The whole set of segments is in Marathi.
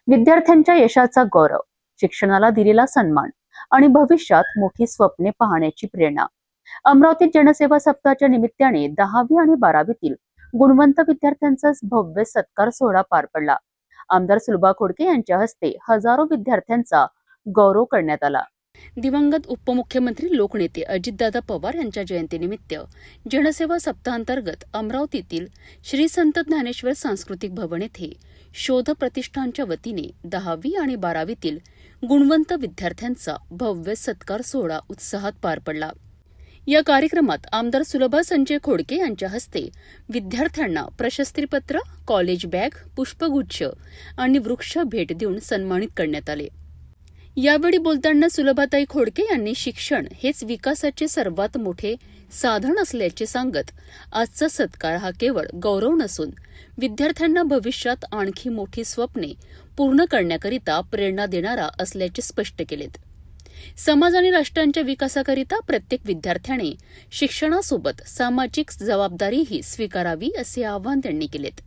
विद्यार्थ्यांच्या यशाचा गौरव, शिक्षणाला दिलेला सन्मान आणि भविष्यात मोठी स्वप्ने पाहण्याची प्रेरणा. अमरावतीत जनसेवा सप्ताहाच्या निमित्ताने 10वी आणि 12वीतील गुणवंत विद्यार्थ्यांचा भव्य सत्कार सोहळा पार पडला. आमदार सुलभा खोडके यांच्या हस्ते हजारो विद्यार्थ्यांचा गौरव करण्यात आला. दिवंगत उपमुख्यमंत्री लोकनेते अजितदादा पवार यांच्या जयंतीनिमित्त जनसेवा सप्ताहांतर्गत अमरावतीतील श्री संत ज्ञानेश्वर सांस्कृतिक भवन येथे शोध प्रतिष्ठानच्या वतीने 10वी आणि 12वीतील गुणवंत विद्यार्थ्यांचा भव्य सत्कार सोहळा उत्साहात पार पडला. या कार्यक्रमात आमदार सुलभा संजय खोडके यांच्या हस्ते विद्यार्थ्यांना प्रशस्तीपत्र, कॉलेज बॅग, पुष्पगुच्छ आणि वृक्ष भेट देऊन सन्मानित करण्यात आले. यावेळी बोलताना सुलभाताई खोडके यांनी शिक्षण हेच विकासाचे सर्वात मोठे साधन असल्याचे सांगत आजचा सत्कार हा केवळ गौरव नसून विद्यार्थ्यांना भविष्यात आणखी मोठी स्वप्ने पूर्ण करण्याकरिता प्रेरणा देणारा असल्याचे स्पष्ट केलेत. समाज आणि राष्ट्रांच्या विकासाकरिता प्रत्येक विद्यार्थ्याने शिक्षणासोबत सामाजिक जबाबदारीही स्वीकारावी असे आवाहन त्यांनी केलेत.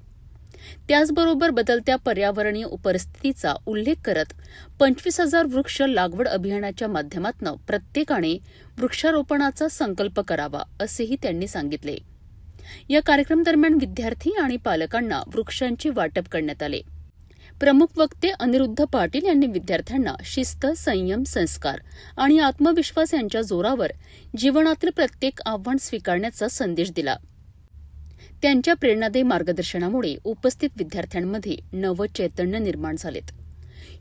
त्याचबरोबर बदलत्या पर्यावरणीय परिस्थितीचा उल्लेख करत 25,000 वृक्ष लागवड अभियानाच्या माध्यमातून प्रत्येकाने वृक्षारोपणाचा संकल्प करावा असेही त्यांनी सांगितले. या कार्यक्रम दरम्यान विद्यार्थी आणि पालकांना वृक्षांचे वाटप करण्यात आले. प्रमुख वक्ते अनिरुद्ध पाटील यांनी विद्यार्थ्यांना शिस्त, संयम, संस्कार आणि आत्मविश्वास यांच्या जोरावर जीवनातील प्रत्येक आव्हान स्वीकारण्याचा संदेश दिला. त्यांच्या प्रेरणादायी मार्गदर्शनामुळे उपस्थित विद्यार्थ्यांमध्ये नवचैतन्य निर्माण झालेत.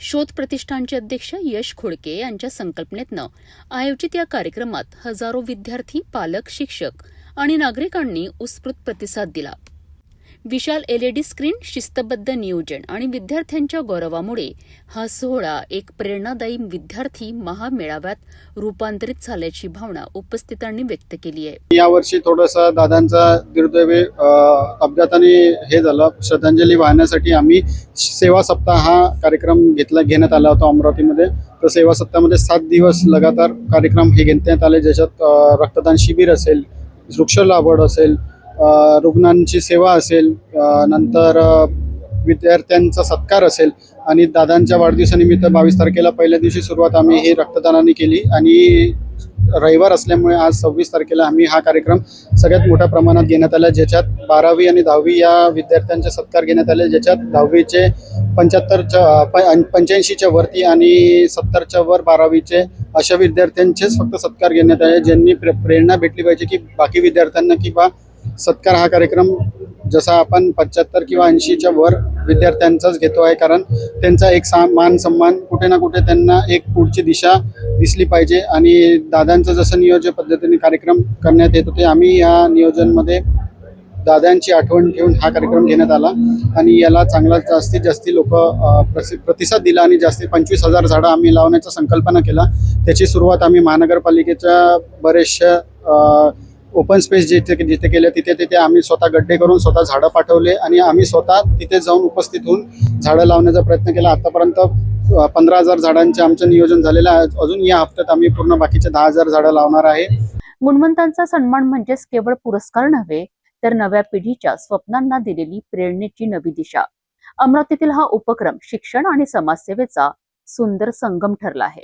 शोध प्रतिष्ठानचे अध्यक्ष यश खोडके यांच्या संकल्पनेतनं आयोजित या कार्यक्रमात हजारो विद्यार्थी, पालक, शिक्षक आणि नागरिकांनी उत्स्फूर्त प्रतिसाद दिला. विशाल LED स्क्रीन, शिस्तबद्ध नियोजन आणि विद्यार्थ्यांच्या गौरवामुळे हा सोहळा एक प्रेरणादायी विद्यार्थी महामेळाव्यात रूपांतरित झाल्याची भावना उपस्थितांनी व्यक्त केली आहे. यावर्षी थोडासा दादांचा दुर्दैवी अपघाताने हे झालं. श्रद्धांजली वाहण्यासाठी आम्ही सेवा सप्ताह हा कार्यक्रम घेण्यात आला होता अमरावतीमध्ये. तर सेवा सप्ताहामध्ये 7 दिवस लगातार कार्यक्रम हे घेण्यात आले, ज्याच्यात रक्तदान शिबिर असेल, वृक्ष लागवड असेल, रुग्णांची सेवा असेल, नंतर विद्यार्थ्यांचा सत्कार असेल आणि दादांच्या वाढदिवसानिमित्त 22 तारखेला पहिल्या दिवशी सुरुवात आम्ही हे रक्तदानाने केली आणि रविवार असल्यामुळे आज 26 तारखेला आम्ही हा कार्यक्रम सगळ्यात मोठ्या प्रमाणात घेण्यात आला, ज्याच्यात 12वी आणि 10वी या विद्यार्थ्यांचे सत्कार घेण्यात आले, ज्याच्यात 10वीचे 85च्या वरती आणि 70च्या वर 12वीचे अशा विद्यार्थ्यांचेच फक्त सत्कार घेण्यात आले, ज्यांनी प्रेरणा भेटली पाहिजे की बाकी विद्यार्थ्यांना की सत्कार हा कार्यक्रम जसा आपण 75 किंवा 80च्या वर विद्यार्थ्यांचाच घेतो आहे, कारण त्यांचा एक मान सन्मान कुठे ना कुठे त्यांना एक पुढची दिशा दिसली पाहिजे. आणि दादांचं जसं नियोजन पद्धतीने कार्यक्रम करण्यात येत होते, आम्ही या नियोजनमध्ये दादांची आठवण ठेवून हा कार्यक्रम घेण्यात आला आणि याला चांगला जास्तीत जास्त लोक प्रतिसाद दिला आणि 25,000 झाडं आम्ही लावण्याचा संकल्पना केला. त्याची सुरुवात आम्ही महानगरपालिकेच्या बरेचशा ओपन स्पेस जिथे केले तिथे आम्ही स्वतः गड्डे करून स्वतः झाडं पाठवले आणि आम्ही स्वतः तिथे जाऊन उपस्थित होऊन झाडं लावण्याचा प्रयत्न केला. आतापर्यंत 15,000 झाडांचे आमचं नियोजन झालेलं आहे. अजून या हप्त्यात आम्ही पूर्ण बाकीचे 10,000 झाडं लावणार आहे. गुणवंतांचा सन्मान म्हणजेच केवळ पुरस्कार नव्हे, तर नव्या पिढीच्या स्वप्नांना दिलेली प्रेरणेची नवी दिशा. अमरावतीतील हा उपक्रम शिक्षण आणि समाजसेवेचा सुंदर संगम ठरला आहे.